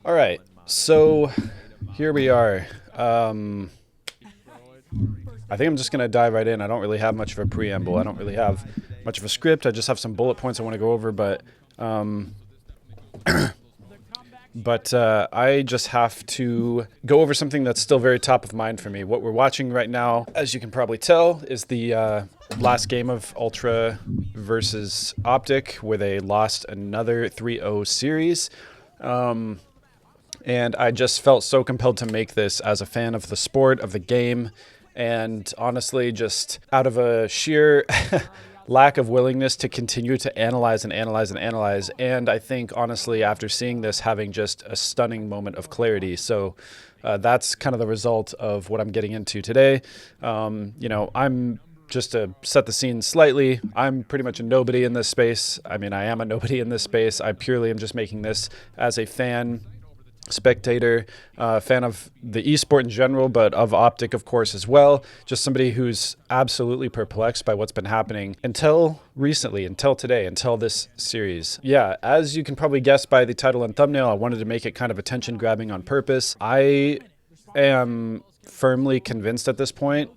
All right, so here we are. Um, I think I'm just going to dive right in. I don't really have much of a preamble. I don't really have much of a script. I just have some bullet points I want to go over, um, but I just have to go over something that's still very top of mind for me. What we're watching right now, as you can probably tell, is the last game of Ultra versus Optic, where they lost another 3-0 series. And I just felt so compelled to make this as a fan of the sport, of the game, and honestly, just out of a sheer lack of willingness to continue to analyze and analyze and analyze. And I think, honestly, after seeing this, having just a stunning moment of clarity. So that's kind of the result of what I'm getting into today. I'm just to set the scene slightly, I'm pretty much a nobody in this space. I mean, I am a nobody in this space. I purely am just making this as a fan, spectator, fan of the esport in general, but of Optic, of course, as well. Just somebody who's absolutely perplexed by what's been happening until recently, until today, until this series. Yeah, as you can probably guess by the title and thumbnail, I wanted to make it kind of attention grabbing on purpose. I am firmly convinced at this point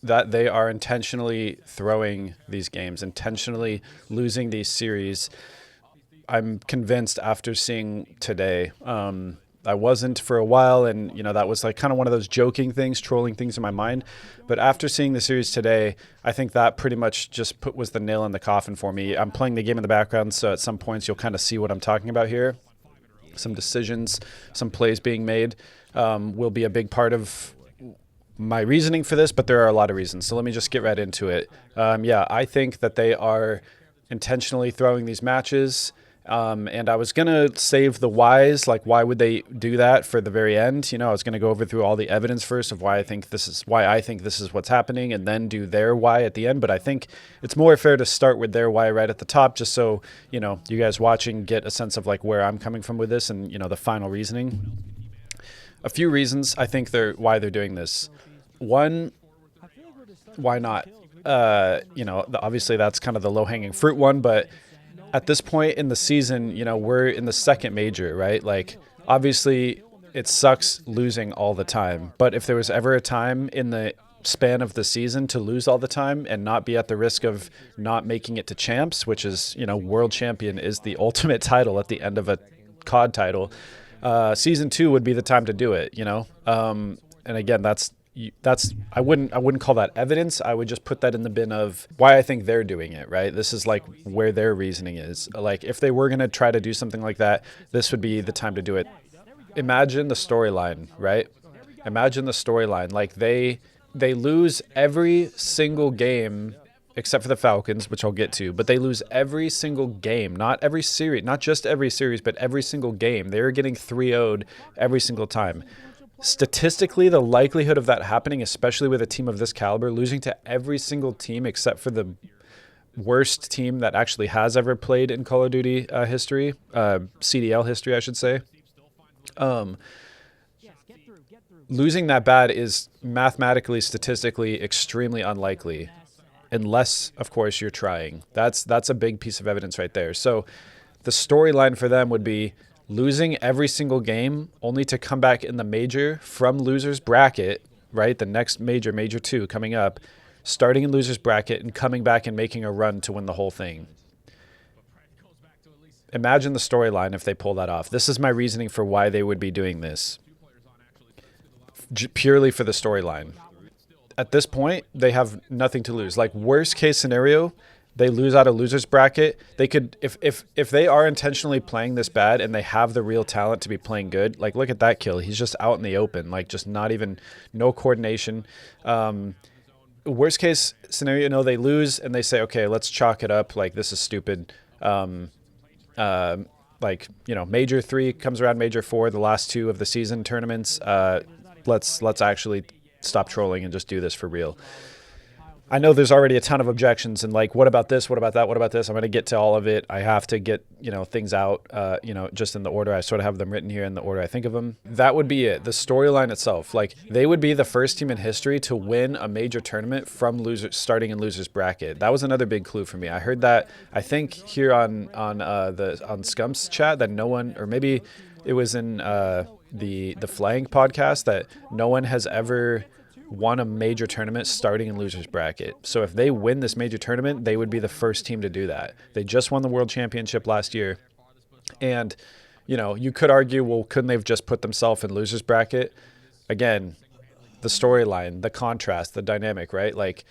that they are intentionally throwing these games, intentionally losing these series. I'm convinced after seeing today. I wasn't for a while, and that was like kind of one of those joking things, trolling things in my mind. But after seeing the series today, I think that pretty much just was the nail in the coffin for me. I'm playing the game in the background, so at some points you'll kind of see what I'm talking about here. Some decisions, some plays being made will be a big part of my reasoning for this, but there are a lot of reasons. So let me just get right into it. I think that they are intentionally throwing these matches. And I was going to save the whys, like why would they do that, for the very end. I was going to go over through all the evidence first of why I think this is what's happening, and then do their why at the end. But I think it's more fair to start with their why right at the top, just so, you guys watching get a sense of like where I'm coming from with this and, the final reasoning. A few reasons I think why they're doing this. One, why not? Obviously that's kind of the low-hanging fruit one, but at this point in the season, we're in the second major, right? Like, obviously, it sucks losing all the time. But if there was ever a time in the span of the season to lose all the time and not be at the risk of not making it to champs, which is, world champion is the ultimate title at the end of a COD title, season 2 would be the time to do it, And again, that's I wouldn't call that evidence. I would just put that in the bin of why I think they're doing it, right? This is like where their reasoning is. Like, if they were going to try to do something like that, this would be the time to do it. Imagine the storyline, right? Imagine the storyline. Like, they lose every single game except for the Falcons, which I'll get to, but they lose every single game, not every series, not just every series, but every single game. They're getting 3-0'd every single time. Statistically, the likelihood of that happening, especially with a team of this caliber, losing to every single team except for the worst team that actually has ever played in Call of Duty history, CDL history, I should say. Losing that bad is mathematically, statistically extremely unlikely, unless, of course, you're trying. That's a big piece of evidence right there. So the storyline for them would be losing every single game only to come back in the major from loser's bracket, right? The next major, major 2 coming up, starting in loser's bracket and coming back and making a run to win the whole thing. Imagine the storyline if they pull that off. This is my reasoning for why they would be doing this. Purely for the storyline. At this point, they have nothing to lose. Like, worst case scenario, they lose out of loser's bracket. They could, if they are intentionally playing this bad and they have the real talent to be playing good, like, look at that kill. He's just out in the open, like, just not even, no coordination. Worst case scenario, no, they lose and they say, okay, let's chalk it up. Like, this is stupid. Major 3 comes around, major 4, the last 2 of the season tournaments. Let's actually stop trolling and just do this for real. I know there's already a ton of objections and like, what about this? What about that? What about this? I'm going to get to all of it. I have to get, things out, just in the order. I sort of have them written here in the order I think of them. That would be it. The storyline itself, like they would be the first team in history to win a major tournament from starting in losers bracket. That was another big clue for me. I heard that, I think here on Scump's chat that no one, or maybe it was in the Flying podcast, that no one has ever won a major tournament starting in losers bracket. So if they win this major tournament, they would be the first team to do that. They just won the world championship last year. And, you could argue, well, couldn't they have just put themselves in losers bracket? Again, the storyline, the contrast, the dynamic, right? Like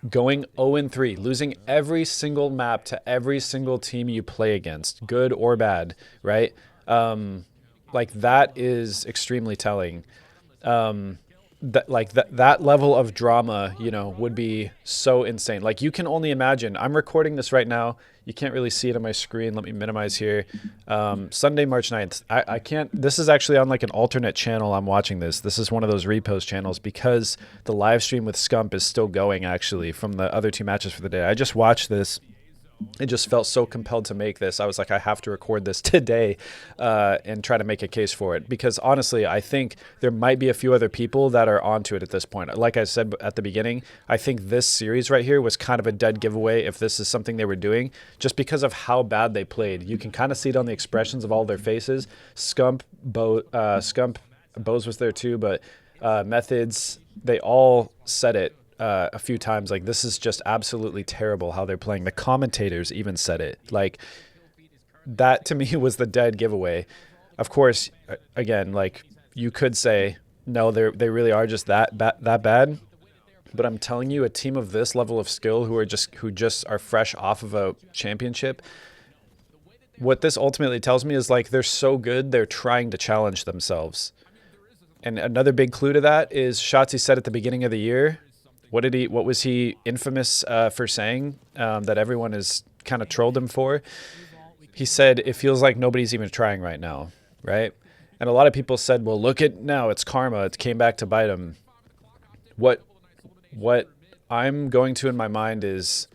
going 0-3, losing every single map to every single team you play against, good or bad, right? Like that is extremely telling. That level of drama, would be so insane. Like you can only imagine. I'm recording this right now. You can't really see it on my screen. Let me minimize here. Sunday, March 9th. I can't. This is actually on like an alternate channel. I'm watching this. This is one of those repost channels because the live stream with Scump is still going actually from the other two matches for the day. I just watched this. I just felt so compelled to make this. I was like, I have to record this today and try to make a case for it. Because honestly, I think there might be a few other people that are onto it at this point. Like I said at the beginning, I think this series right here was kind of a dead giveaway if this is something they were doing, just because of how bad they played. You can kind of see it on the expressions of all their faces. Scump, Bose was there too, but Methods, they all said it a few times, like, this is just absolutely terrible how they're playing. The commentators even said it. Like, that to me was the dead giveaway. Of course, again, like, you could say, no, they really are just that bad. But I'm telling you, a team of this level of skill who just are fresh off of a championship, what this ultimately tells me is, like, they're so good, they're trying to challenge themselves. And another big clue to that is Shotzi said at the beginning of the year, what was he infamous for saying that everyone has kind of trolled him for? He said, it feels like nobody's even trying right now, right? And a lot of people said, well, look at now, it's karma. It came back to bite him. What I'm going to in my mind is,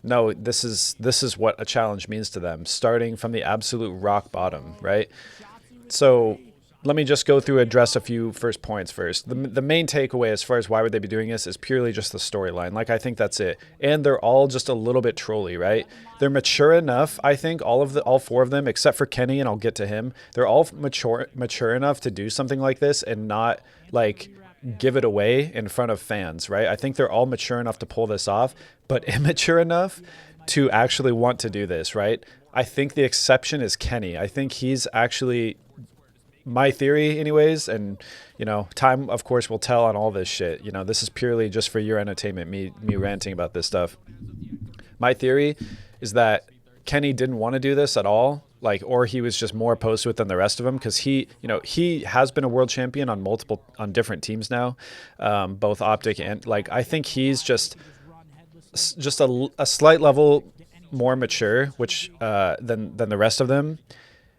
no, this is what a challenge means to them, starting from the absolute rock bottom, right? So let me just go through, address a few first points first. The main takeaway as far as why would they be doing this is purely just the storyline. Like, I think that's it. And they're all just a little bit trolly, right? They're mature enough, I think, all four of them, except for Kenny, and I'll get to him. They're all mature enough to do something like this and not, like, give it away in front of fans, right? I think they're all mature enough to pull this off, but immature enough to actually want to do this, right? I think the exception is Kenny. I think he's actually... my theory anyways, and time of course will tell on all this shit. This is purely just for your entertainment, me ranting about this stuff. My theory is that Kenny didn't want to do this at all, or he was just more opposed to it than the rest of them, because he has been a world champion on different teams now, both OpTic and I think he's just a slight level more mature, which than the rest of them.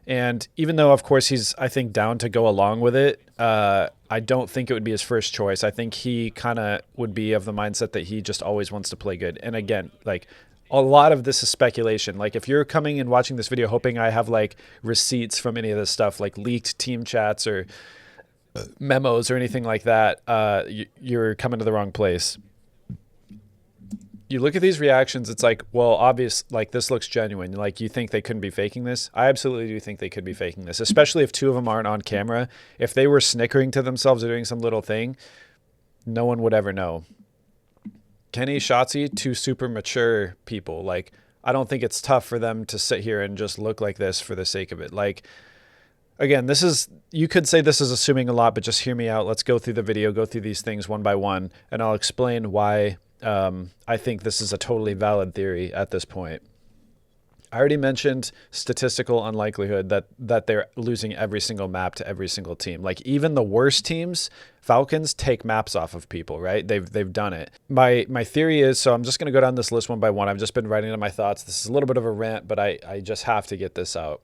And even though, of course, he's, I think, down to go along with it, I don't think it would be his first choice. I think he kind of would be of the mindset that he just always wants to play good. And again, a lot of this is speculation. If you're coming and watching this video hoping I have, receipts from any of this stuff, leaked team chats or memos or anything like that, you're coming to the wrong place. You look at these reactions, it's well, obvious, this looks genuine. You think they couldn't be faking this? I absolutely do think they could be faking this, especially if two of them aren't on camera. If they were snickering to themselves or doing some little thing, no one would ever know. Kenny, Shotzi, two super mature people. I don't think it's tough for them to sit here and just look like this for the sake of it. Again, you could say this is assuming a lot, but just hear me out. Let's go through the video, go through these things one by one, and I'll explain why I think this is a totally valid theory at this point. I already mentioned statistical unlikelihood that they're losing every single map to every single team. Even the worst teams, Falcons, take maps off of people, right? They've done it. My theory is, so I'm just going to go down this list one by one. I've just been writing down my thoughts. This is a little bit of a rant, but I just have to get this out.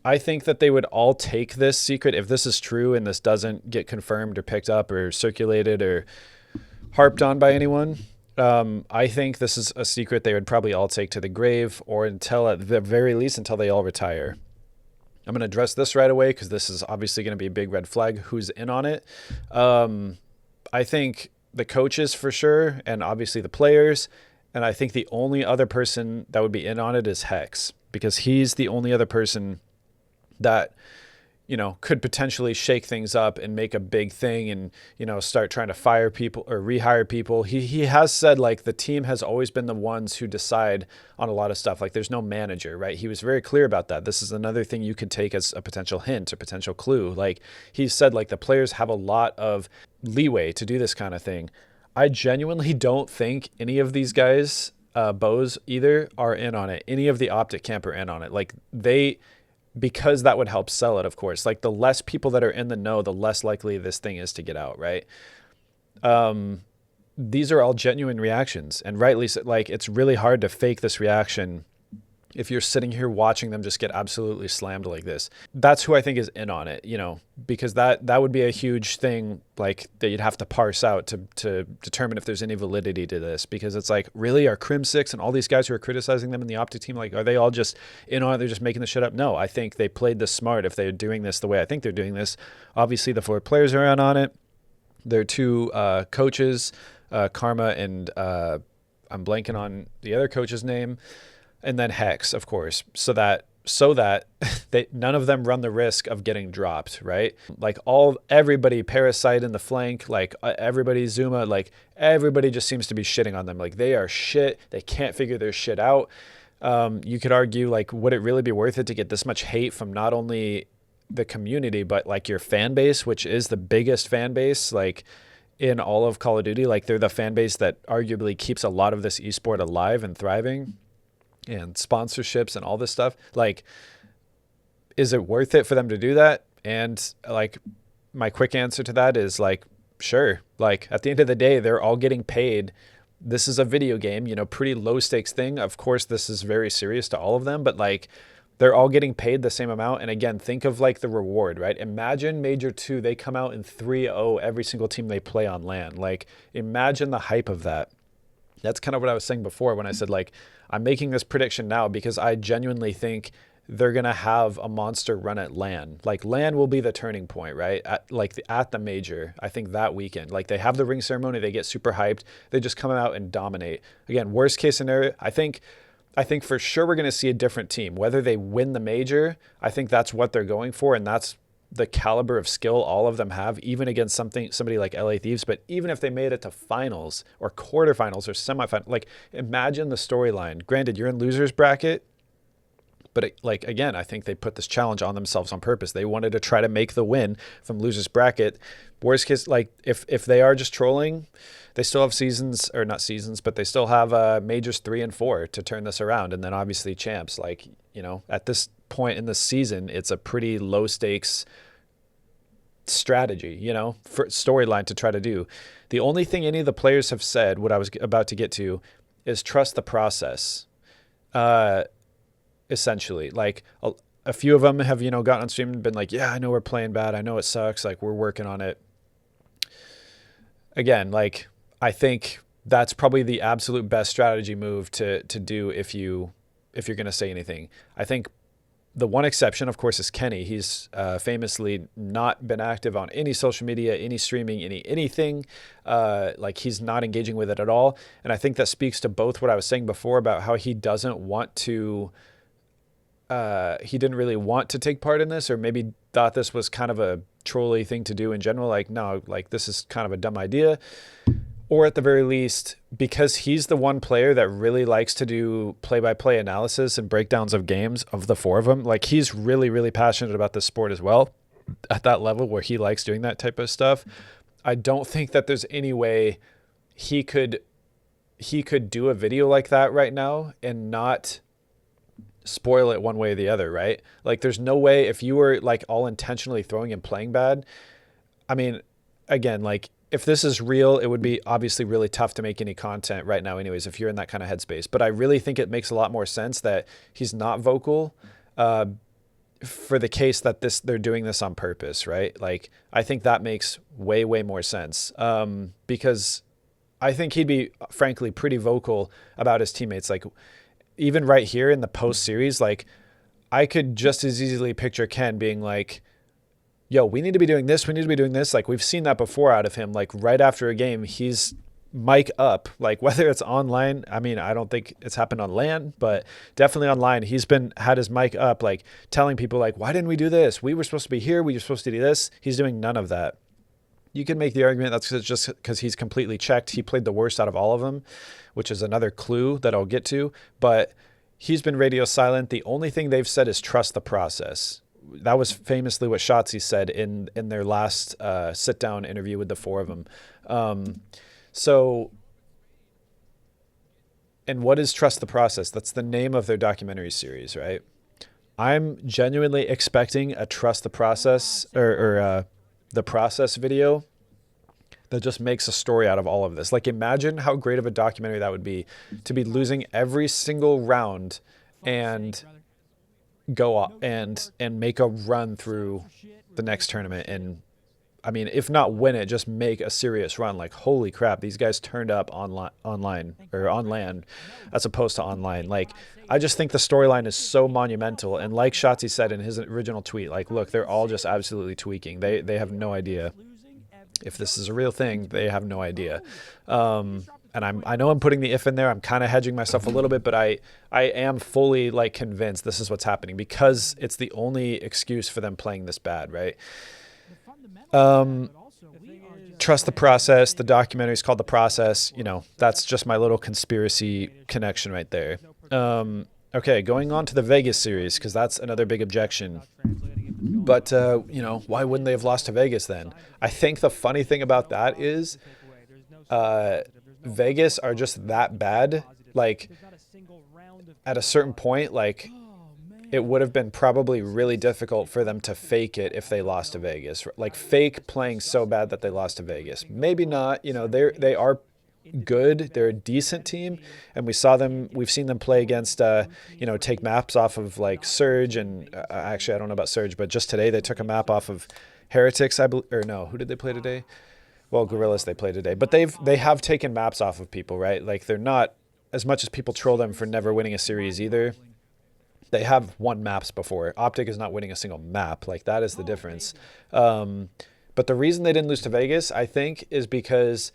I think that they would all take this secret if this is true and this doesn't get confirmed or picked up or circulated or harped on by anyone. I think this is a secret they would probably all take to the grave, or until at the very least until they all retire. I'm going to address this right away because this is obviously going to be a big red flag. Who's in on it? I think the coaches for sure, and obviously the players. And I think the only other person that would be in on it is Hex, because he's the only other person that, could potentially shake things up and make a big thing and, start trying to fire people or rehire people. He has said, like, the team has always been the ones who decide on a lot of stuff. Like, there's no manager, right? He was very clear about that. This is another thing you could take as a potential hint, a potential clue. Like, he said, like, the players have a lot of leeway to do this kind of thing. I genuinely don't think any of these guys, Bose either, are in on it. Any of the Optic camp are in on it. Like, because that would help sell it, of course. Like, the less people that are in the know, the less likely this thing is to get out, right? These are all genuine reactions, and rightly so. Like, it's really hard to fake this reaction if you're sitting here watching them just get absolutely slammed like this. That's who I think is in on it, because that would be a huge thing, like, that you'd have to parse out to determine if there's any validity to this. Because it's like, really, are Crim Six and all these guys who are criticizing them in the Optic team, like, are they all just in on it? They're just making the shit up? No, I think they played this smart if they're doing this the way I think they're doing this. Obviously, the 4 players are in on it. Their 2 coaches, Karma and I'm blanking on the other coach's name. And then Hex, of course, so that none of them run the risk of getting dropped, right? Like, everybody, Parasite in the flank, like, everybody, Zuma, like, everybody just seems to be shitting on them. Like, they are shit. They can't figure their shit out. You could argue, like, would it really be worth it to get this much hate from not only the community, but, like, your fan base, which is the biggest fan base, like, in all of Call of Duty? Like, they're the fan base that arguably keeps a lot of this esport alive and thriving, and sponsorships and all this stuff. Like, is it worth it for them to do that? And, like, my quick answer to that is, like, sure. Like, at the end of the day, they're all getting paid. This is a video game, pretty low stakes thing. Of course, this is very serious to all of them, but, like, they're all getting paid the same amount. And again, think of, like, the reward, right? Imagine Major 2, they come out in 3-0 every single team they play on LAN. Like, imagine the hype of that. That's kind of what I was saying before when I said, like, I'm making this prediction now because I genuinely think they're going to have a monster run at LAN. Like, LAN will be the turning point, right? At the major, I think that weekend. Like, they have the ring ceremony, they get super hyped, they just come out and dominate. Again, worst case scenario, I think for sure we're going to see a different team. Whether they win the major, I think that's what they're going for, and that's the caliber of skill all of them have, even against somebody like LA Thieves. But even if they made it to finals or quarterfinals or semifinals, like, imagine the storyline. Granted, you're in losers bracket, but again, I think they put this challenge on themselves on purpose. They wanted to try to make the win from losers bracket. Worst case, like, if they are just trolling, they still have seasons, or not seasons, but they still have majors 3 and 4 to turn this around. And then obviously champs, like, at this point in the season, it's a pretty low stakes strategy, for storyline to try to do. The only thing any of the players have said, what I was about to get to, is trust the process. Essentially, like, a few of them have, gotten on stream and been like, yeah, I know we're playing bad. I know it sucks. Like, we're working on it. Again, like, I think that's probably the absolute best strategy move to do if you're going to say anything. I think the one exception, of course, is Kenny. He's famously not been active on any social media, any streaming, anything. Like, he's not engaging with it at all. And I think that speaks to both what I was saying before about how he doesn't want to, he didn't really want to take part in this, or maybe thought this was kind of a trolly thing to do in general. Like, no, like, this is kind of a dumb idea. Or at the very least, because he's the one player that really likes to do play-by-play analysis and breakdowns of games, of the 4 of them. Like, he's really, really passionate about this sport as well, at that level where he likes doing that type of stuff. I don't think that there's any way he could do a video like that right now and not spoil it one way or the other, right? Like, there's no way, if you were, like, all intentionally throwing and playing bad. I mean, again, like, if this is real, it would be obviously really tough to make any content right now anyways, if you're in that kind of headspace. But I really think it makes a lot more sense that he's not vocal, for the case that they're doing this on purpose, right? Like, I think that makes way, way more sense. Because I think he'd be, frankly, pretty vocal about his teammates. Like, even right here in the post series, like, I could just as easily picture Ken being like, yo, we need to be doing this. We need to be doing this. Like, we've seen that before out of him. Like, right after a game, he's mic up, like, whether it's online. I mean, I don't think it's happened on LAN, but definitely online. He's had his mic up, like, telling people, like, why didn't we do this? We were supposed to be here. We were supposed to do this. He's doing none of that. You can make the argument that's just because he's completely checked. He played the worst out of all of them, which is another clue that I'll get to. But he's been radio silent. The only thing they've said is trust the process. That was famously what Shotzi said in their last sit-down interview with the four of them. And what is Trust the Process? That's the name of their documentary series, right? I'm genuinely expecting a Trust the Process or the process video that just makes a story out of all of this. Like, imagine how great of a documentary that would be to be losing every single round and go up and make a run through the next tournament. And I mean, if not win it, just make a serious run. Like, holy crap, these guys turned up online or on LAN as opposed to online. Like, I just think the storyline is so monumental. And like Shotzi said in his original tweet, like, look, they're all just absolutely tweaking. They have no idea if this is a real thing. They have no idea. And I know I'm putting the if in there. I'm kind of hedging myself a little bit, but I am fully, like, convinced this is what's happening because it's the only excuse for them playing this bad, right? Trust the process. The documentary is called The Process. You know, that's just my little conspiracy connection right there. Okay, going on to the Vegas series, because that's another big objection. But, you know, why wouldn't they have lost to Vegas then? I think the funny thing about that is Vegas are just that bad. Like, at a certain point, like, it would have been probably really difficult for them to fake it if they lost to Vegas. Like, fake playing so bad that they lost to Vegas. Maybe not. You know, they are good. They're a decent team, and we've seen them play against you know, take maps off of, like, Surge, and actually I don't know about Surge, but just today they took a map off of Heretics, I believe, or no, who did they play today? Well, Gorillas they played today, but they have taken maps off of people, right? Like, they're not, as much as people troll them for never winning a series either, they have won maps before. OpTic is not winning a single map. Like, that is the difference. But the reason they didn't lose to Vegas, I think, is because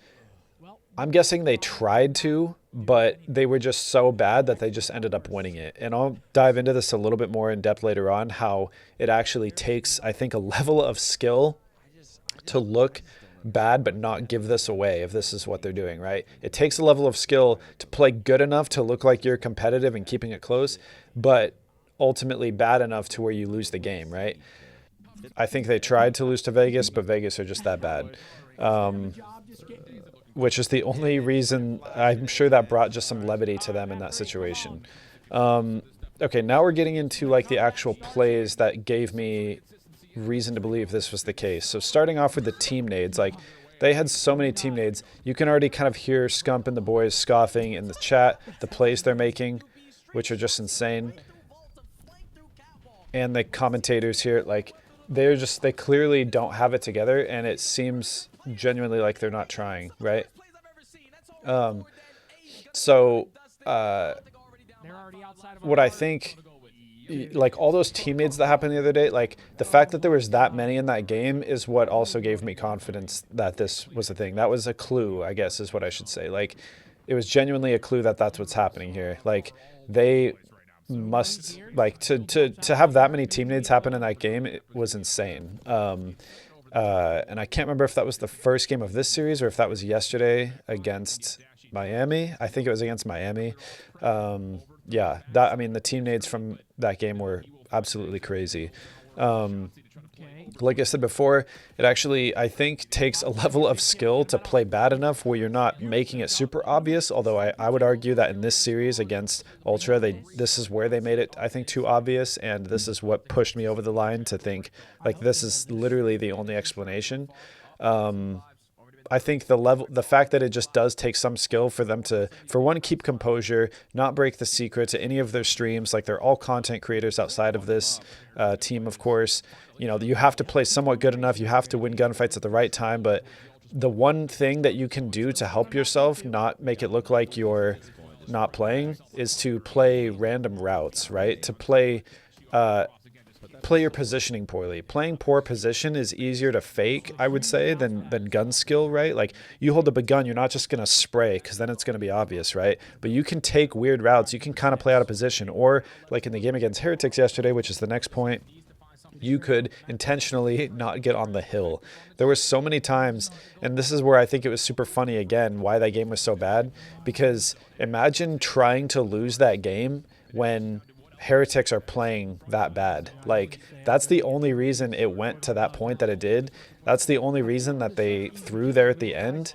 I'm guessing they tried to, but they were just so bad that they just ended up winning it. And I'll dive into this a little bit more in depth later on, how it actually takes, I think, a level of skill to look bad but not give this away if this is what they're doing, right? It takes a level of skill to play good enough to look like you're competitive and keeping it close, but ultimately bad enough to where you lose the game, right? I think they tried to lose to Vegas, but Vegas are just that bad. Which is the only reason I'm sure that brought just some levity to them in that situation. Okay, now we're getting into, like, the actual plays that gave me reason to believe this was the case. So starting off with the team nades, like, they had so many team nades. You can already kind of hear Scump and the boys scoffing in the chat, the plays they're making, which are just insane. And the commentators here, like, they clearly don't have it together, and it seems genuinely like they're not trying, right? What I think, like, all those teammates that happened the other day, like, the fact that there was that many in that game is what also gave me confidence that this was a thing. That was a clue, I guess, is what I should say. Like, it was genuinely a clue that that's what's happening here. Like, they must, like, to have that many teammates happen in that game, it was insane. And I can't remember if that was the first game of this series or if that was yesterday against Miami. I think it was against Miami. Yeah, I mean, the teammates from that game were absolutely crazy. Like I said before, it actually, I think, takes a level of skill to play bad enough where you're not making it super obvious, although I would argue that in this series against Ultra, this is where they made it, I think, too obvious, and this is what pushed me over the line to think, like, this is literally the only explanation. I think the fact that it just does take some skill for them to, for one, keep composure, not break the secret to any of their streams. Like, they're all content creators outside of this team, of course. You know, you have to play somewhat good enough. You have to win gunfights at the right time, but the one thing that you can do to help yourself not make it look like you're not playing is to play random routes, right? To play your positioning poorly. Playing poor position is easier to fake, I would say, than gun skill, right? Like you hold up a gun, you're not just gonna spray because then it's gonna be obvious, right? But you can take weird routes. You can kind of play out of position, or like in the game against Heretics yesterday, which is the next point, you could intentionally not get on the hill. There were so many times, and this is where I think it was super funny again, why that game was so bad. Because imagine trying to lose that game when Heretics are playing that bad. Like, that's the only reason it went to that point that it did. That's the only reason that they threw there at the end,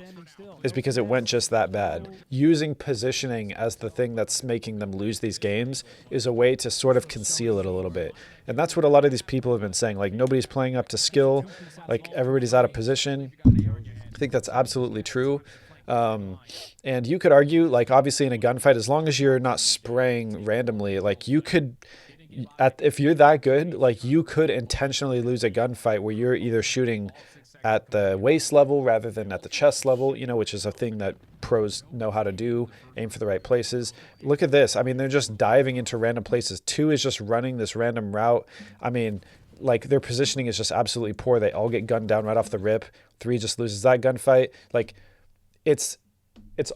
is because it went just that bad. Using positioning as the thing that's making them lose these games is a way to sort of conceal it a little bit. And that's what a lot of these people have been saying. Like, nobody's playing up to skill. Like, everybody's out of position. I think that's absolutely true. And you could argue, like, obviously in a gunfight, as long as you're not spraying randomly, like, you could, if you're that good, like, you could intentionally lose a gunfight where you're either shooting at the waist level rather than at the chest level, which is a thing that pros know how to do, aim for the right places. Look at this. I mean, they're just diving into random places. 2 is just running this random route. I mean, like, their positioning is just absolutely poor. They all get gunned down right off the rip. 3 just loses that gunfight. Like, it's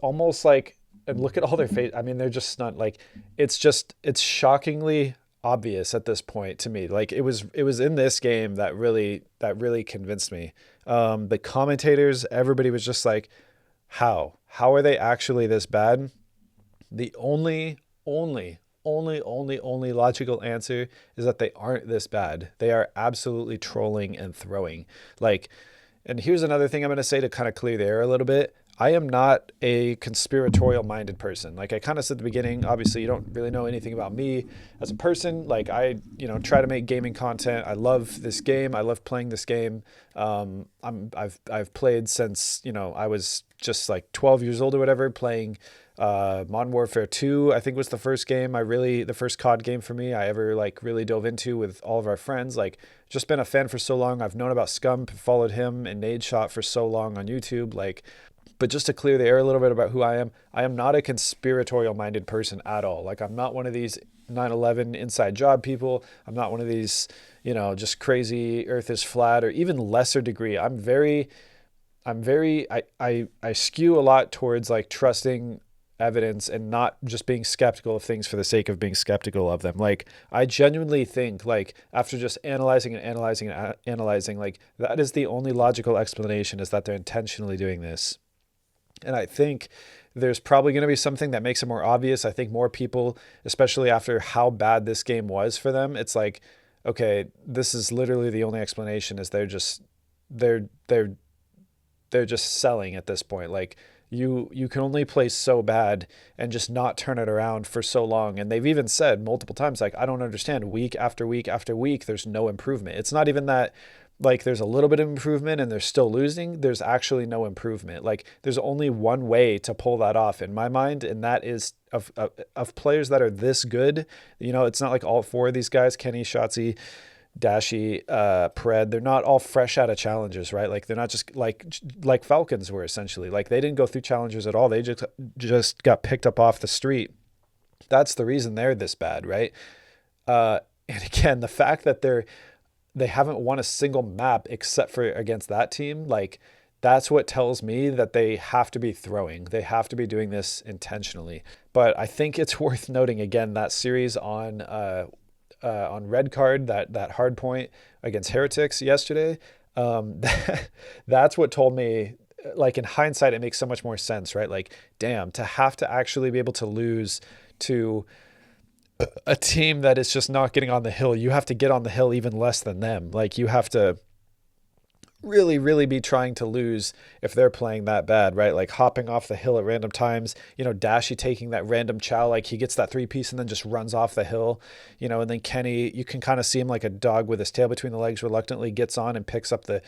almost like, and look at all their face. I mean, they're just not like, it's shockingly obvious at this point to me. Like, it was in this game that really convinced me. The commentators, everybody was just like, how are they actually this bad? The only logical answer is that they aren't this bad. They are absolutely trolling and throwing. Like, and here's another thing I'm going to say to kind of clear the air a little bit. I am not a conspiratorial minded person. Like I kind of said at the beginning, obviously you don't really know anything about me as a person. Like I, try to make gaming content. I love this game. I love playing this game. I've played since, I was just like 12 years old or whatever, playing Modern Warfare 2, I think was the first game the first COD game for me I ever like really dove into with all of our friends. Like, just been a fan for so long. I've known about Scump, followed him and Nadeshot for so long on YouTube. Like, but just to clear the air a little bit about who I am not a conspiratorial minded person at all. Like, I'm not one of these 9/11 inside job people. I'm not one of these, just crazy earth is flat, or even lesser degree. I skew a lot towards like trusting evidence and not just being skeptical of things for the sake of being skeptical of them. Like, I genuinely think, like, after just analyzing, like, that is the only logical explanation, is that they're intentionally doing this. And I think there's probably going to be something that makes it more obvious. I think more people, especially after how bad this game was for them, it's like, okay, this is literally the only explanation, is they're just selling at this point. Like, you can only play so bad and just not turn it around for so long. And they've even said multiple times, like, I don't understand, week after week after week, there's no improvement. It's not even that, like, there's a little bit of improvement and they're still losing. There's actually no improvement. Like, there's only one way to pull that off in my mind, and that is of players that are this good. It's not like all 4 of these guys, Kenny, Shotzi, Dashy, Pred, they're not all fresh out of challenges, right? Like, they're not just like Falcons were, essentially. Like, they didn't go through challenges at all. They just got picked up off the street. That's the reason they're this bad, right? And again, the fact that they haven't won a single map except for against that team, like, that's what tells me that they have to be throwing. They have to be doing this intentionally. But I think it's worth noting again, that series on red card, that hard point against Heretics yesterday, that's what told me, like, in hindsight, it makes so much more sense, right? Like, damn, to have to actually be able to lose to a team that is just not getting on the hill. You have to get on the hill even less than them. Like, you have to really be trying to lose if they're playing that bad, right? Like, hopping off the hill at random times, Dashy taking that random chow, like, he gets that 3-piece and then just runs off the hill, and then Kenny, you can kind of see him like a dog with his tail between the legs, reluctantly gets on and picks up the,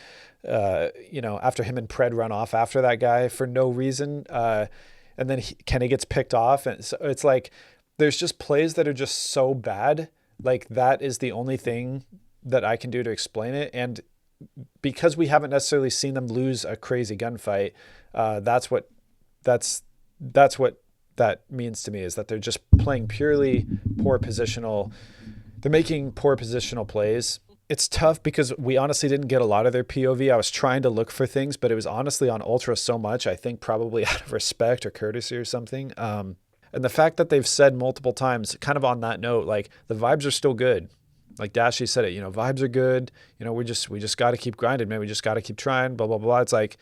after him and Pred run off after that guy for no reason. And then Kenny gets picked off. And so it's like, there's just plays that are just so bad. Like, that is the only thing that I can do to explain it. And because we haven't necessarily seen them lose a crazy gunfight. That's what that's that's what that means to me, is that they're just playing purely poor positional. They're making poor positional plays. It's tough because we honestly didn't get a lot of their POV. I was trying to look for things, but it was honestly on Ultra so much, I think probably out of respect or courtesy or something. And the fact that they've said multiple times, kind of on that note, like the vibes are still good. Like Dashy said it, vibes are good. We just got to keep grinding, man. We just got to keep trying, blah, blah, blah. It's like,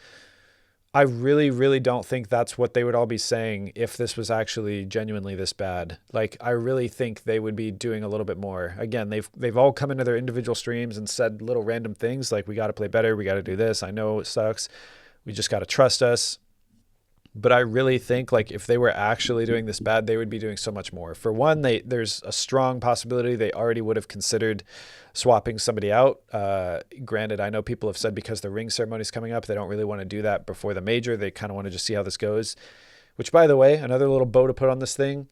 I really, really don't think that's what they would all be saying if this was actually genuinely this bad. Like, I really think they would be doing a little bit more. Again, they've all come into their individual streams and said little random things like, we got to play better. We got to do this. I know it sucks. We just got to trust us. But I really think like if they were actually doing this bad, they would be doing so much more. For one, there's a strong possibility they already would have considered swapping somebody out. Granted, I know people have said because the ring ceremony is coming up, they don't really want to do that before the major. They kind of want to just see how this goes. Which, by the way, another little bow to put on this thing,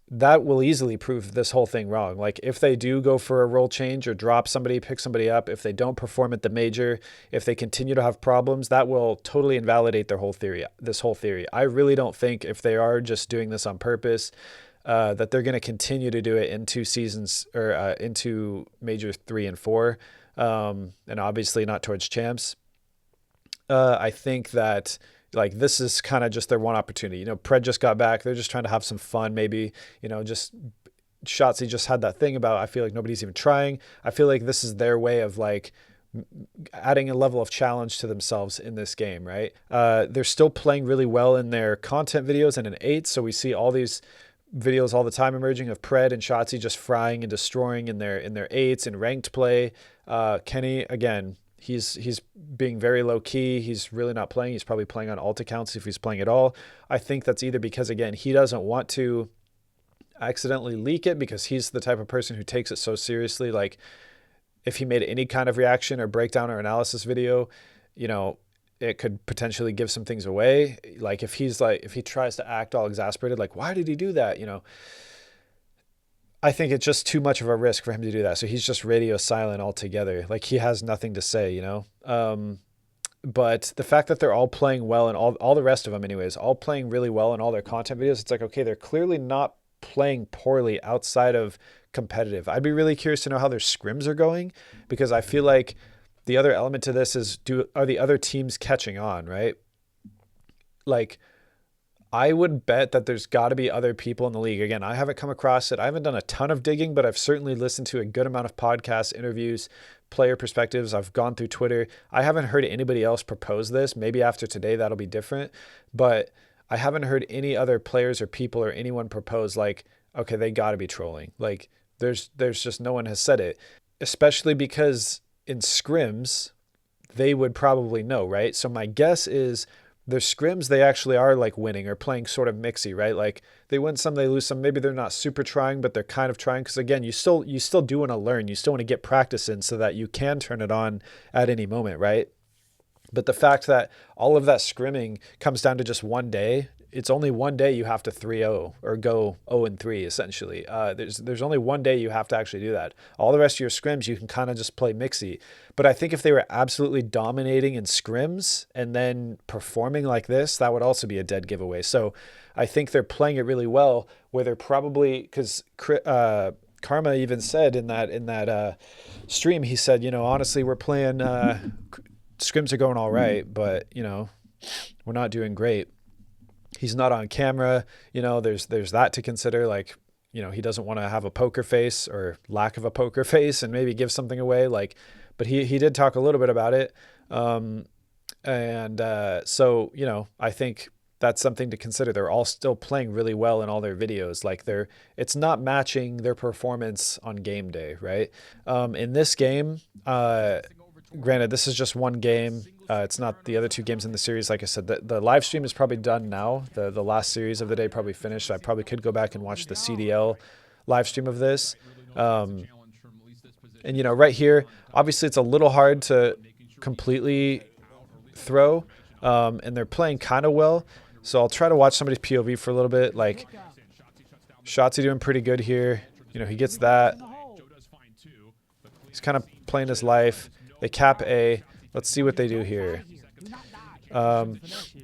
that will easily prove this whole thing wrong. Like if they do go for a role change or drop somebody, pick somebody up, if they don't perform at the major, if they continue to have problems, that will totally invalidate this whole theory. I really don't think if they are just doing this on purpose, that they're going to continue to do it into seasons or into major 3 and 4. And obviously not towards champs. I think that like this is kind of just their one opportunity. Pred just got back. They're just trying to have some fun. Maybe, just Shotzi just had that thing about, I feel like nobody's even trying. I feel like this is their way of like adding a level of challenge to themselves in this game, right? They're still playing really well in their content videos and in 8. So we see all these videos all the time emerging of Pred and Shotzi just frying and destroying in their 8s in ranked play. Kenny, again, he's being very low key. He's really not playing. He's probably playing on alt accounts if he's playing at all. I think that's either because, again, he doesn't want to accidentally leak it because he's the type of person who takes it so seriously. Like if he made any kind of reaction or breakdown or analysis video, it could potentially give some things away. Like if he tries to act all exasperated, like, why did he do that? I think it's just too much of a risk for him to do that. So he's just radio silent altogether. Like he has nothing to say, but the fact that they're all playing well and all the rest of them anyways, all playing really well in all their content videos, it's like, okay, they're clearly not playing poorly outside of competitive. I'd be really curious to know how their scrims are going, because I feel like the other element to this is, are the other teams catching on, right? Like, I would bet that there's got to be other people in the league. Again, I haven't come across it. I haven't done a ton of digging, but I've certainly listened to a good amount of podcasts, interviews, player perspectives. I've gone through Twitter. I haven't heard anybody else propose this. Maybe after today, that'll be different. But I haven't heard any other players or people or anyone propose like, okay, they got to be trolling. Like there's just no one has said it, especially because in scrims, they would probably know, right? So my guess is their scrims, they actually are like winning or playing sort of mixy, right? Like they win some, they lose some. Maybe they're not super trying, but they're kind of trying. Because again, you still do want to learn. You still want to get practice in so that you can turn it on at any moment, right? But the fact that all of that scrimming comes down to just one day, it's only one day you have to 3-0 or go 0-3 essentially. There's only one day you have to actually do that. All the rest of your scrims, you can kind of just play mixy. But I think if they were absolutely dominating in scrims and then performing like this, that would also be a dead giveaway. So I think they're playing it really well, where they're probably, because Karma even said in that stream, he said, honestly, we're playing, scrims are going all right, but we're not doing great. He's not on camera. There's that to consider. Like, he doesn't want to have a poker face or lack of a poker face and maybe give something away. Like, but he did talk a little bit about it. So, I think that's something to consider. They're all still playing really well in all their videos. Like it's not matching their performance on game day, right? In this game, granted, this is just one game. It's not the other two games in the series. Like I said, the live stream is probably done now. The last series of the day probably finished. I probably could go back and watch the CDL live stream of this. And, right here, obviously it's a little hard to completely throw. And they're playing kind of well. So I'll try to watch somebody's POV for a little bit. Like, Shotzi doing pretty good here. He gets that. He's kind of playing his life. They cap A. Let's see what they do here.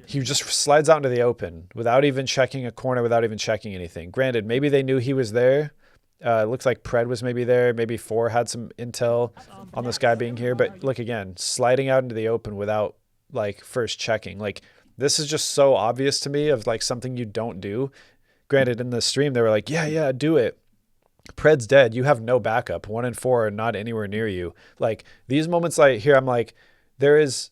He just slides out into the open without even checking a corner, without even checking anything. Granted, maybe they knew he was there. It looks like Pred was maybe there. Maybe 4 had some intel on this guy being here. But look again, sliding out into the open without like first checking. Like this is just so obvious to me of like something you don't do. Granted, in the stream, they were like, yeah, do it. Pred's dead. You have no backup. 1 and 4 are not anywhere near you. Like these moments like here, I'm like, there is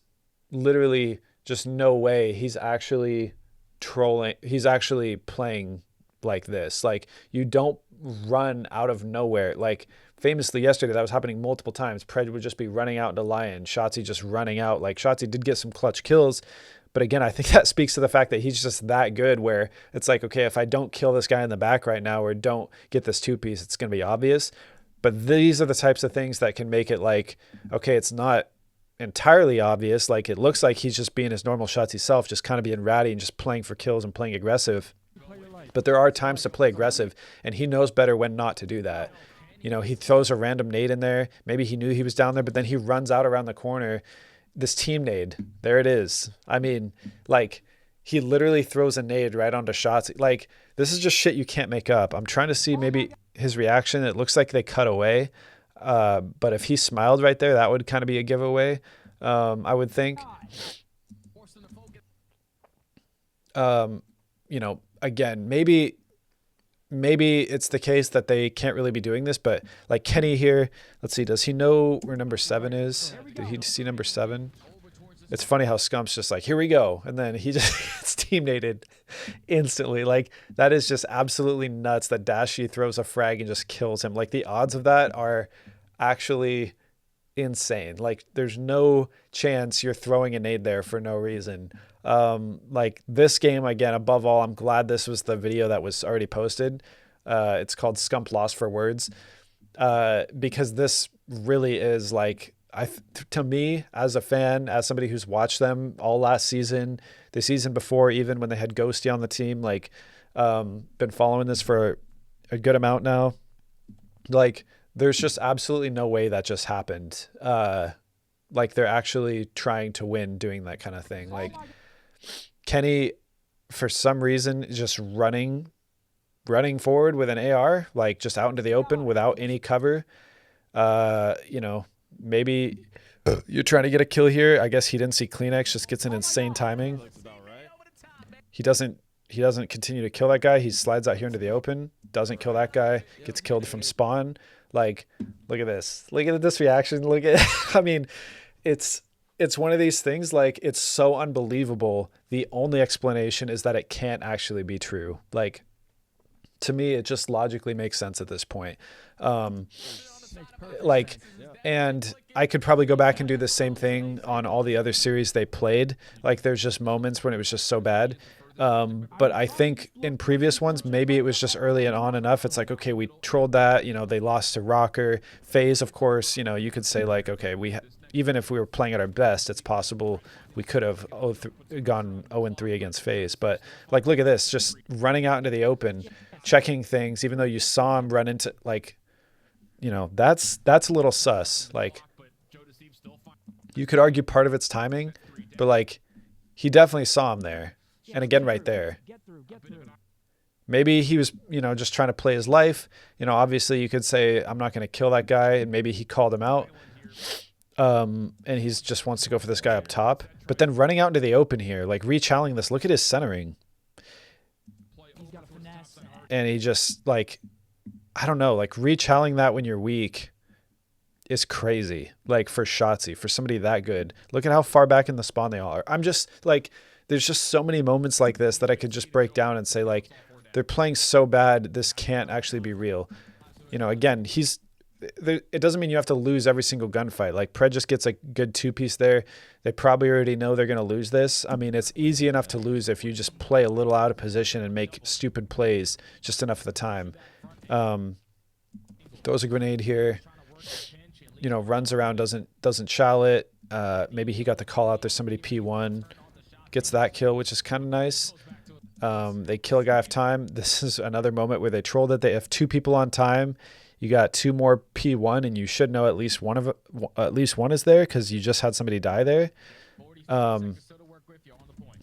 literally just no way he's actually trolling. He's actually playing like this. Like you don't run out of nowhere. Like famously yesterday, that was happening multiple times. Pred would just be running out into Lion. Shotzzy just running out. Like Shotzzy did get some clutch kills. But again, I think that speaks to the fact that he's just that good where it's like, okay, if I don't kill this guy in the back right now or don't get this 2-piece, it's going to be obvious. But these are the types of things that can make it like, okay, it's not entirely obvious. Like it looks like he's just being his normal Shotzzy self, just kind of being ratty and just playing for kills and playing aggressive. But there are times to play aggressive, and he knows better when not to do that. You know, he throws a random nade in there. Maybe he knew he was down there, but then he runs out around the corner. This team nade, there it is. I mean, like, he literally throws a nade right onto shots. Like, this is just shit you can't make up. I'm trying to see maybe his reaction. It looks like they cut away. But if he smiled right there, that would kind of be a giveaway, I would think. You know, again, maybe it's the case that they can't really be doing this, but like Kenny here, let's see, does he know where number 7 is? Did he see number 7? It's funny how Scump's just like, here we go. And then he just gets team nated instantly. Like that is just absolutely nuts that Dashi throws a frag and just kills him. Like the odds of that are actually insane. Like there's no chance you're throwing a nade there for no reason. Like this game, again, above all, I'm glad this was the video that was already posted. It's called Scump Lost for Words, because this really is like, to me as a fan, as somebody who's watched them all last season, the season before, even when they had Ghosty on the team, like, been following this for a good amount now. Like there's just absolutely no way that just happened. Like they're actually trying to win doing that kind of thing. Like Kenny, for some reason, is just running forward with an AR, like just out into the open without any cover. You know, maybe you're trying to get a kill here. I guess he didn't see Kleenex, just gets an insane timing. He doesn't continue to kill that guy. He slides out here into the open, doesn't kill that guy, gets killed from spawn. Like, look at this. Look at this reaction. Look at, I mean, it's one of these things, like, it's so unbelievable. The only explanation is that it can't actually be true. Like, to me, it just logically makes sense at this point. Like, and I could probably go back and do the same thing on all the other series they played. Like, there's just moments when it was just so bad. But I think in previous ones, maybe it was just early and on enough. It's like, okay, we trolled that, you know, they lost to Rocker. FaZe, of course, you know, you could say like, okay, even if we were playing at our best, it's possible we could have gone 0-3 against FaZe. But like, look at this, just running out into the open, checking things, even though you saw him run into, like, you know, that's a little sus. Like, you could argue part of it's timing, but like, he definitely saw him there. And again, right there, maybe he was, you know, just trying to play his life. You know, obviously you could say, I'm not going to kill that guy. And maybe he called him out. And he's just wants to go for this guy up top. But then running out into the open here, like re-challing this, look at his centering. And he just, like, I don't know, like re-challing that when you're weak is crazy. Like for Shotzzy, for somebody that good. Look at how far back in the spawn they all are. I'm just like, there's just so many moments like this that I could just break down and say, like, they're playing so bad, this can't actually be real. You know, again, it doesn't mean you have to lose every single gunfight. Like, Pred just gets a good 2-piece there. They probably already know they're going to lose this. I mean, it's easy enough to lose if you just play a little out of position and make stupid plays just enough of the time. Throws a grenade here. You know, runs around, doesn't chow it. Maybe he got the call out. There's somebody P1. Gets that kill, which is kind of nice. They kill a guy off time. This is another moment where they trolled it. They have 2 people on time. You got 2 more P1, and you should know at least one is there because you just had somebody die there.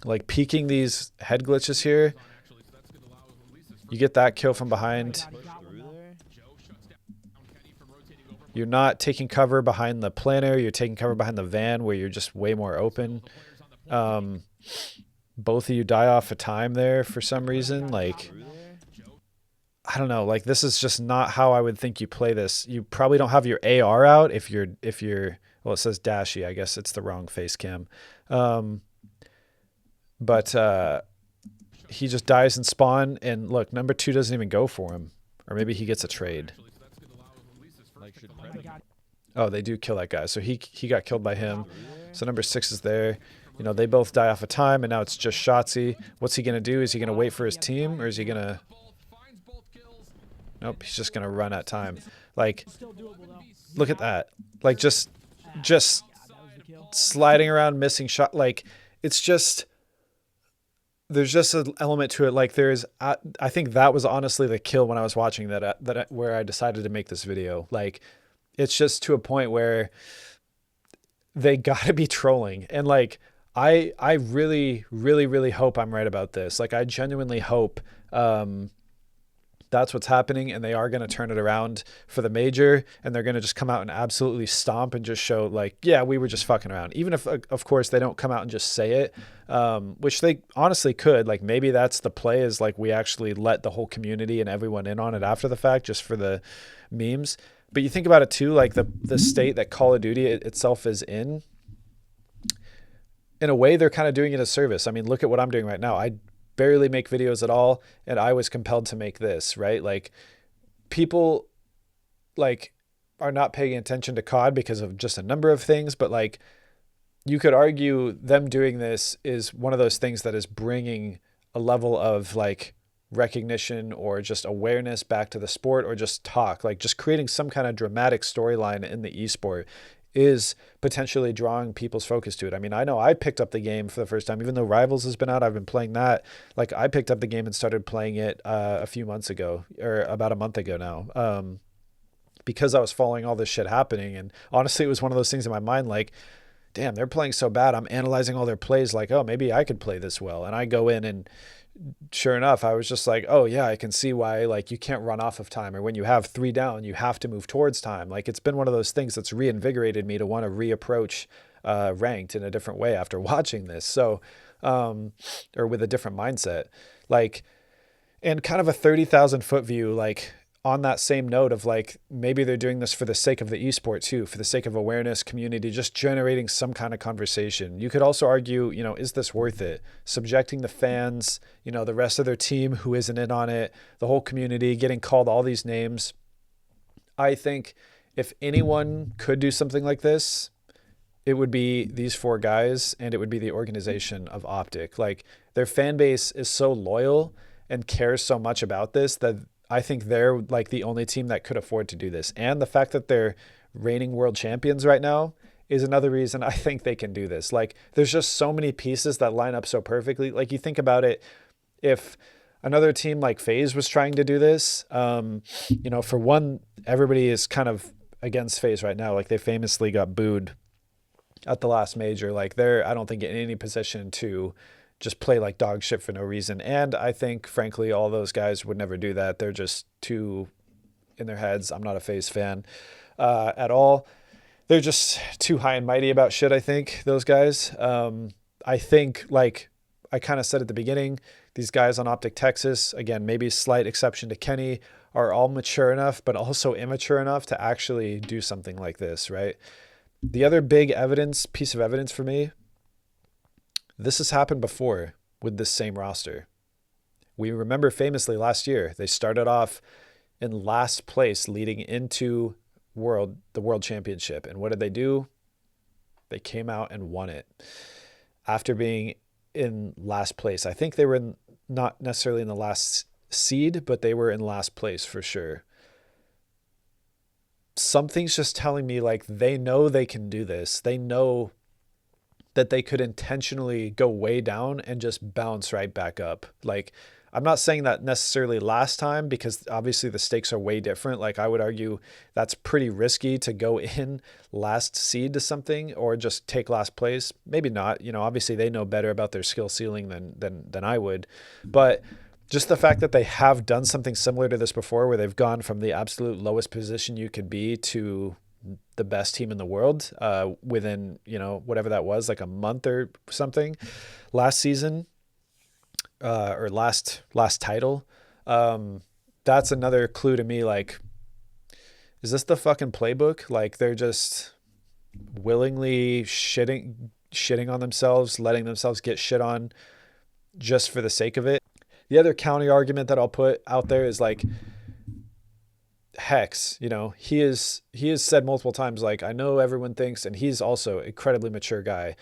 Like peeking these head glitches here. You get that kill from behind. You're not taking cover behind the planner. You're taking cover behind the van where you're just way more open. Both of you die off a time there for some reason. Like, I don't know. Like, this is just not how I would think you play this. You probably don't have your AR out if you're, well, it says dashy. I guess it's the wrong face cam. But he just dies in spawn, and look, number 2 doesn't even go for him. Or maybe he gets a trade. Oh, they do kill that guy. So he got killed by him. So number 6 is there. You know, they both die off of time, and now it's just Shotzzy. What's he going to do? Is he going to wait for his team, or is he going to... Nope, he's just going to run at time. Like, look at that. Like, just sliding around, missing shot. Like, it's just... There's just an element to it. Like, there's... I think that was honestly the kill when I was watching that where I decided to make this video. Like, it's just to a point where they got to be trolling. And, like... I really, really, really hope I'm right about this. Like, I genuinely hope that's what's happening, and they are going to turn it around for the major, and they're going to just come out and absolutely stomp and just show, like, yeah, we were just fucking around. Even if, of course, they don't come out and just say it, which they honestly could. Like, maybe that's the play, is like we actually let the whole community and everyone in on it after the fact, just for the memes. But you think about it too, like the state that Call of Duty itself is in a way, they're kind of doing it a service. I mean, look at what I'm doing right now. I barely make videos at all, and I was compelled to make this, right? Like, people like are not paying attention to COD because of just a number of things, but like, you could argue them doing this is one of those things that is bringing a level of like recognition or just awareness back to the sport, or just talk, like just creating some kind of dramatic storyline in the esport is potentially drawing people's focus to it. I mean, I know I picked up the game for the first time, even though Rivals has been out, I've been playing that. Like, I picked up the game and started playing it a few months ago, or about a month ago now, because I was following all this shit happening. And honestly, it was one of those things in my mind, like, damn, they're playing so bad. I'm analyzing all their plays like, oh, maybe I could play this well. And I go in, and sure enough, I was just like, oh yeah, I can see why, like, you can't run off of time, or when you have 3 down, you have to move towards time. Like, it's been one of those things that's reinvigorated me to want to reapproach ranked in a different way after watching this. So, or with a different mindset, like, and kind of a 30,000 foot view, like, on that same note of like, maybe they're doing this for the sake of the esport too, for the sake of awareness, community, just generating some kind of conversation. You could also argue, you know, is this worth it? Subjecting the fans, you know, the rest of their team who isn't in on it, the whole community, getting called all these names. I think if anyone could do something like this, it would be these 4 guys, and it would be the organization of OpTic. Like, their fan base is so loyal and cares so much about this that I think they're like the only team that could afford to do this. And the fact that they're reigning world champions right now is another reason I think they can do this. Like, there's just so many pieces that line up so perfectly. Like, you think about it, if another team like FaZe was trying to do this, you know, for one, everybody is kind of against FaZe right now. Like, they famously got booed at the last major. Like, they're, I don't think, in any position to just play like dog shit for no reason. And I think, frankly, all those guys would never do that. They're just too in their heads. I'm not a FaZe fan at all. They're just too high and mighty about shit, I think, those guys. I think, like I kind of said at the beginning, these guys on OpTic Texas, again, maybe a slight exception to Kenny, are all mature enough, but also immature enough to actually do something like this, right? The other big piece of evidence for me, this has happened before with this same roster. We remember famously last year, they started off in last place leading into the World Championship. And what did they do? They came out and won it after being in last place. I think they were not necessarily in the last seed, but they were in last place for sure. Something's just telling me, like, they know they can do this. They know that they could intentionally go way down and just bounce right back up. Like, I'm not saying that necessarily last time because obviously the stakes are way different. Like I would argue that's pretty risky to go in last seed to something or just take last place. Maybe not. Obviously they know better about their skill ceiling than I would. But just the fact that they have done something similar to this before where they've gone from the absolute lowest position you could be to the best team in the world within, whatever that was, like a month or something last season or last title. That's another clue to me. Like, is this the fucking playbook? Like they're just willingly shitting on themselves, letting themselves get shit on just for the sake of it. The other counter argument that I'll put out there is like Hex, he has said multiple times, like, I know everyone thinks, and he's also incredibly mature guy.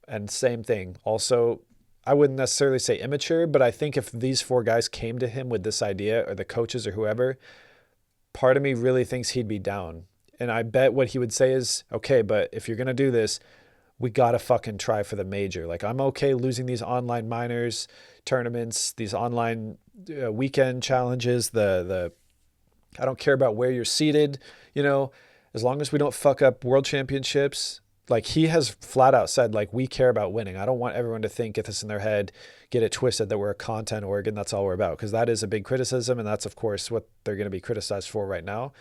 And same thing. Also, I wouldn't necessarily say immature, but I think if these four guys came to him with this idea or the coaches or whoever, part of me really thinks he'd be down. And I bet what he would say is, okay, but if you're going to do this, we got to fucking try for the major. Like, I'm okay losing these online minors tournaments, these online weekend challenges, the I don't care about where you're seated, as long as we don't fuck up world championships. Like he has flat out said, like, we care about winning. I don't want everyone to think, get this in their head, get it twisted that we're a content org and that's all we're about. Because that is a big criticism. And that's, of course, what they're going to be criticized for right now.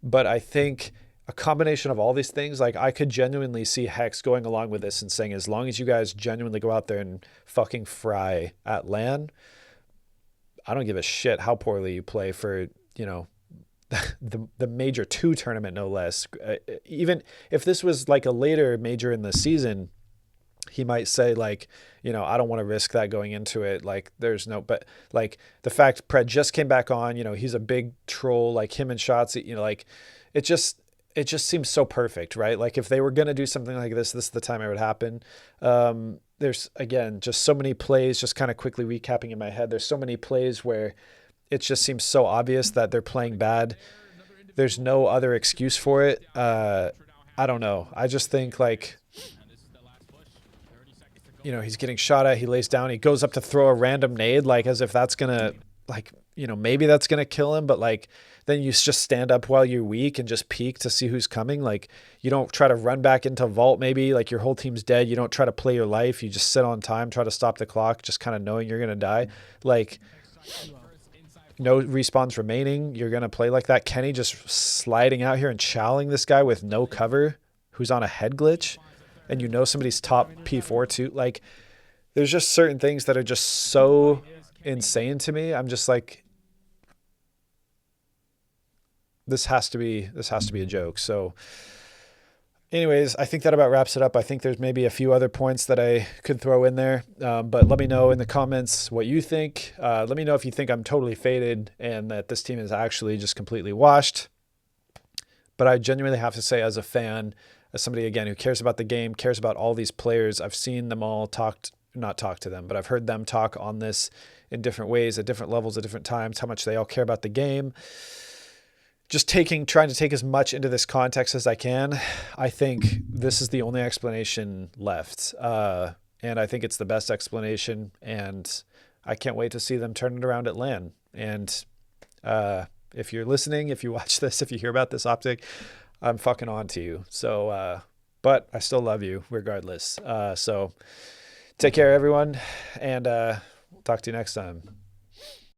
But I think a combination of all these things, like I could genuinely see Hex going along with this and saying, as long as you guys genuinely go out there and fucking fry at LAN, I don't give a shit how poorly you play for, the major 2 tournament, no less. Even if this was like a later major in the season, he might say like, I don't want to risk that going into it. Like but like the fact Pred just came back on, he's a big troll, like him and Shotzi, like it just seems so perfect, right? Like if they were going to do something like this is the time it would happen. There's again, just so many plays, just kind of quickly recapping in my head. There's so many plays where it just seems so obvious that they're playing bad. There's no other excuse for it. I don't know. I just think like, he's getting shot at. He lays down. He goes up to throw a random nade, like as if that's going to like, maybe that's going to kill him. But like, then you just stand up while you're weak and just peek to see who's coming. Like you don't try to run back into vault. Maybe like your whole team's dead. You don't try to play your life. You just sit on time, try to stop the clock, just kind of knowing you're going to die. Like, no respawns remaining. You're going to play like that. Kenny just sliding out here and chowing this guy with no cover who's on a head glitch. And somebody's top P4 too. Like there's just certain things that are just so insane to me. I'm just like, this has to be a joke. So anyways, I think that about wraps it up. I think there's maybe a few other points that I could throw in there. But let me know in the comments what you think. Let me know if you think I'm totally faded and that this team is actually just completely washed. But I genuinely have to say, as a fan, as somebody, again, who cares about the game, cares about all these players, I've seen them all not talk to them, but I've heard them talk on this in different ways, at different levels, at different times, how much they all care about the game. Just trying to take as much into this context as I can. I think this is the only explanation left. And I think it's the best explanation. And I can't wait to see them turn it around at LAN. And if you're listening, if you watch this, if you hear about this OpTic, I'm fucking on to you. So, but I still love you regardless. So take care, everyone. And we'll talk to you next time.